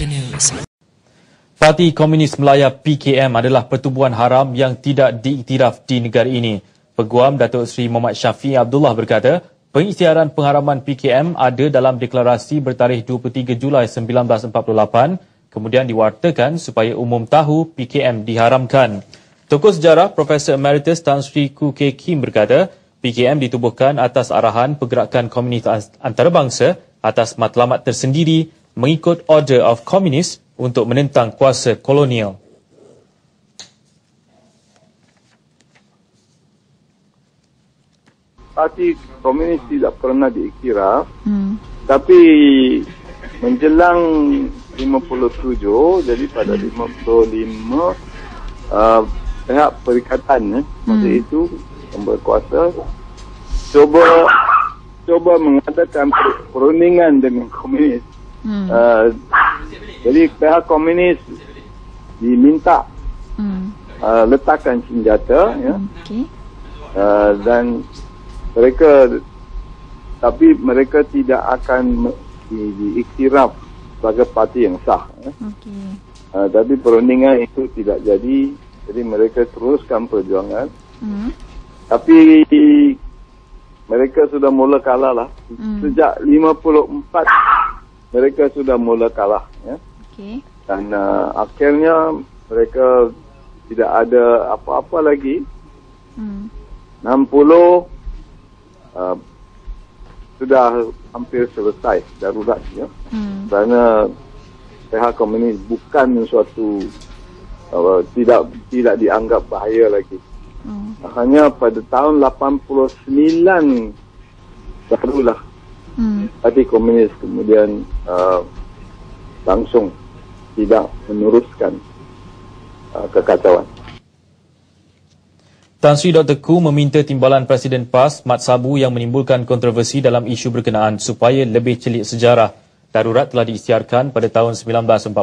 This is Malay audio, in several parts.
Malaysia News. Parti Komunis Melaya PKM adalah pertubuhan haram yang tidak diiktiraf di negara ini. Peguam Datuk Seri Muhammad Syafiee Abdullah berkata, pengisytiharan pengharaman PKM ada dalam deklarasi bertarikh 23 Julai 1948, kemudian diwartakan supaya umum tahu PKM diharamkan. Tokoh sejarah Profesor Emeritus Tan Sri Koo Keng Kim berkata, PKM ditubuhkan atas arahan pergerakan komunis antarabangsa atas matlamat tersendiri mengikut Order of Communists untuk menentang kuasa kolonial. Parti Komunis tidak pernah diiktiraf, tapi menjelang 57, jadi pada 55, pihak perikatan masa itu yang berkuasa cuba mengadakan perundingan dengan komunis. Jadi pihak komunis diminta letakkan senjata, ya, dan mereka tidak akan diiktiraf sebagai parti yang sah. Tapi perundingan itu tidak jadi mereka teruskan perjuangan. Tapi mereka sudah mula kalah lah. Sejak 54 mereka sudah mula kalah, ya. Dan akhirnya mereka tidak ada apa-apa lagi. 60 sudah hampir selesai daruratnya, kerana pihak komunis bukan suatu tidak dianggap bahaya lagi. Hanya pada tahun 89 barulah parti komunis kemudian langsung tidak meneruskan kekacauan. Tan Sri Dr. Koo meminta timbalan Presiden PAS, Mat Sabu yang menimbulkan kontroversi dalam isu berkenaan supaya lebih celik sejarah. Darurat telah diisytiharkan pada tahun 1948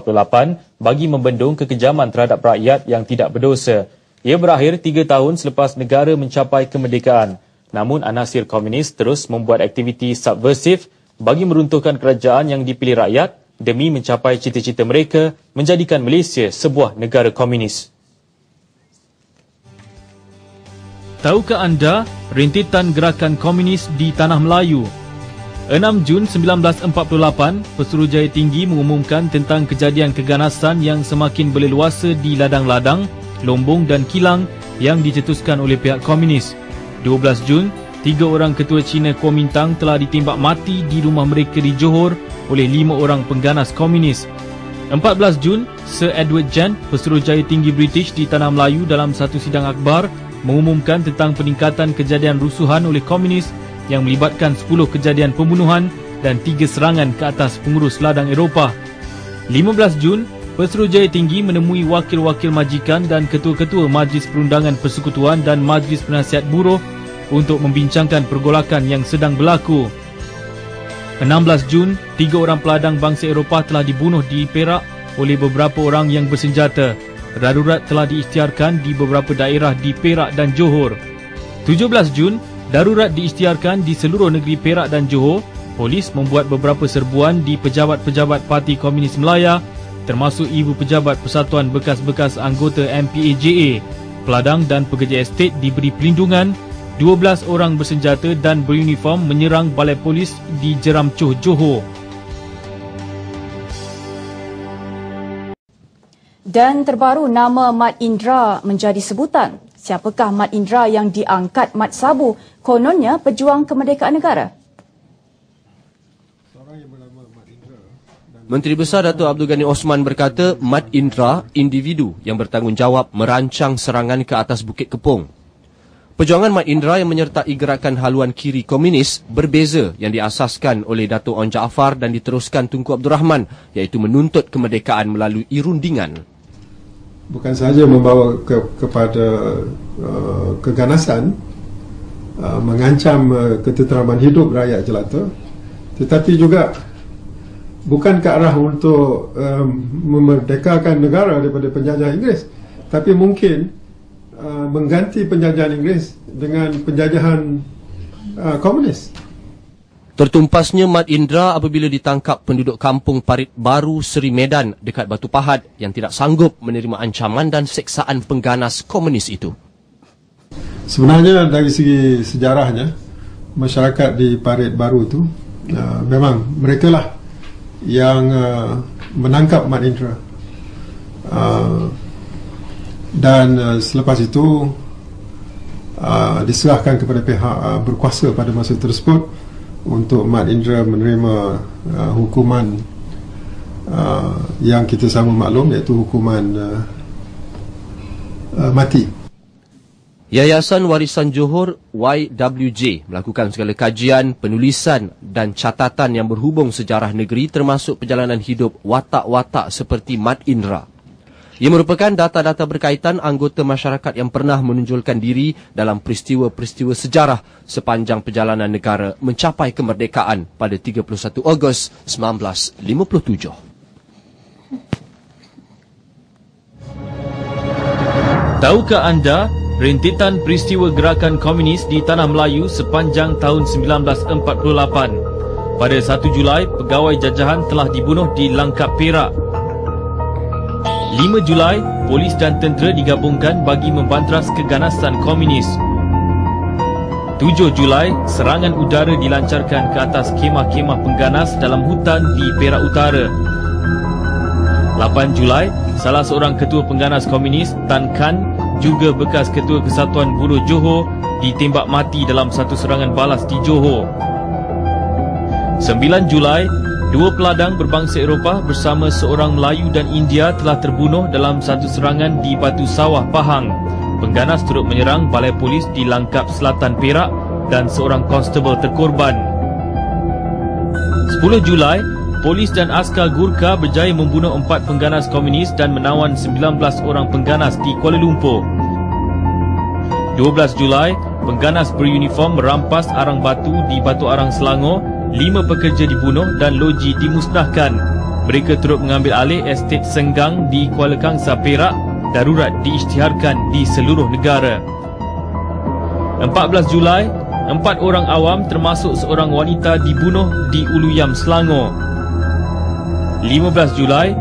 bagi membendung kekejaman terhadap rakyat yang tidak berdosa. Ia berakhir 3 tahun selepas negara mencapai kemerdekaan. Namun anasir komunis terus membuat aktiviti subversif bagi meruntuhkan kerajaan yang dipilih rakyat demi mencapai cita-cita mereka menjadikan Malaysia sebuah negara komunis. Tahukah anda rintitan gerakan komunis di Tanah Melayu? 6 Jun 1948, Pesuruhjaya Tinggi mengumumkan tentang kejadian keganasan yang semakin berleluasa di ladang-ladang, Lombong dan Kilang yang dicetuskan oleh pihak komunis. 12 Jun, 3 orang ketua Cina Kuomintang telah ditembak mati di rumah mereka di Johor oleh 5 orang pengganas komunis. 14 Jun, Sir Edward Gent, Pesuruhjaya Tinggi British di Tanah Melayu dalam satu sidang akhbar mengumumkan tentang peningkatan kejadian rusuhan oleh komunis yang melibatkan 10 kejadian pembunuhan dan 3 serangan ke atas pengurus ladang Eropah. 15 Jun, Pesuruhjaya Tinggi menemui wakil-wakil majikan dan ketua-ketua Majlis Perundangan Persekutuan dan Majlis Penasihat Buruh untuk membincangkan pergolakan yang sedang berlaku. 16 Jun, 3 orang peladang bangsa Eropah telah dibunuh di Perak oleh beberapa orang yang bersenjata. Darurat telah diisytiharkan di beberapa daerah di Perak dan Johor. 17 Jun, darurat diisytiharkan di seluruh negeri Perak dan Johor. Polis membuat beberapa serbuan di pejabat-pejabat Parti Komunis Melaya, termasuk ibu pejabat Persatuan bekas-bekas anggota MPAJA. Peladang dan pekerja estet diberi pelindungan. 12 orang bersenjata dan beruniform menyerang balai polis di Jeram Choh, Johor. Dan terbaru, nama Mat Indra menjadi sebutan. Siapakah Mat Indra yang diangkat Mat Sabu? Kononnya pejuang kemerdekaan negara. Menteri Besar Datuk Abdul Ghani Osman berkata, Mat Indra, individu yang bertanggungjawab merancang serangan ke atas Bukit Kepong. Perjuangan Mat Indra yang menyertai gerakan haluan kiri komunis berbeza yang diasaskan oleh Datuk On Jaafar dan diteruskan Tunku Abdul Rahman, iaitu menuntut kemerdekaan melalui rundingan. Bukan sahaja membawa kepada keganasan, mengancam ketenteraman hidup rakyat jelata, tetapi juga bukan ke arah untuk memerdekakan negara daripada penjajah Inggeris, tapi mungkin mengganti penjajahan Inggeris dengan penjajahan komunis. Tertumpasnya Mat Indra apabila ditangkap penduduk kampung Parit Baru, Seri Medan dekat Batu Pahat yang tidak sanggup menerima ancaman dan seksaan pengganas komunis itu. Sebenarnya dari segi sejarahnya, masyarakat di Parit Baru itu memang mereka lah yang menangkap Mat Indra. Dan selepas itu diserahkan kepada pihak berkuasa pada masa tersebut untuk Mat Indra menerima hukuman yang kita sama maklum, iaitu hukuman mati. Yayasan Warisan Johor YWJ melakukan segala kajian, penulisan dan catatan yang berhubung sejarah negeri termasuk perjalanan hidup watak-watak seperti Mat Indra. Ia merupakan data-data berkaitan anggota masyarakat yang pernah menonjolkan diri dalam peristiwa-peristiwa sejarah sepanjang perjalanan negara mencapai kemerdekaan pada 31 Ogos 1957. Tahukah anda rintitan peristiwa gerakan komunis di Tanah Melayu sepanjang tahun 1948? Pada 1 Julai, pegawai jajahan telah dibunuh di Langkap Perak. 5 Julai, polis dan tentera digabungkan bagi membantras keganasan komunis. 7 Julai, serangan udara dilancarkan ke atas kemah-kemah pengganas dalam hutan di Perak Utara. 8 Julai, salah seorang ketua pengganas komunis, Tan Kan, juga bekas ketua Kesatuan Buruh Johor, ditembak mati dalam satu serangan balas di Johor. 9 Julai, 2 peladang berbangsa Eropah bersama seorang Melayu dan India telah terbunuh dalam satu serangan di Batu Sawah, Pahang. Pengganas turut menyerang balai polis di Langkap Selatan, Perak dan seorang konstebel terkorban. 10 Julai, polis dan askar Gurkha berjaya membunuh 4 pengganas komunis dan menawan 19 orang pengganas di Kuala Lumpur. 12 Julai, pengganas beruniform merampas arang batu di Batu Arang, Selangor. 5 pekerja dibunuh dan loji dimusnahkan. Mereka turut mengambil alih estet Senggang di Kuala Kangsar, Perak. Darurat diisytiharkan di seluruh negara. 14 Julai, 4 orang awam termasuk seorang wanita dibunuh di Uluyam, Selangor. 15 Julai,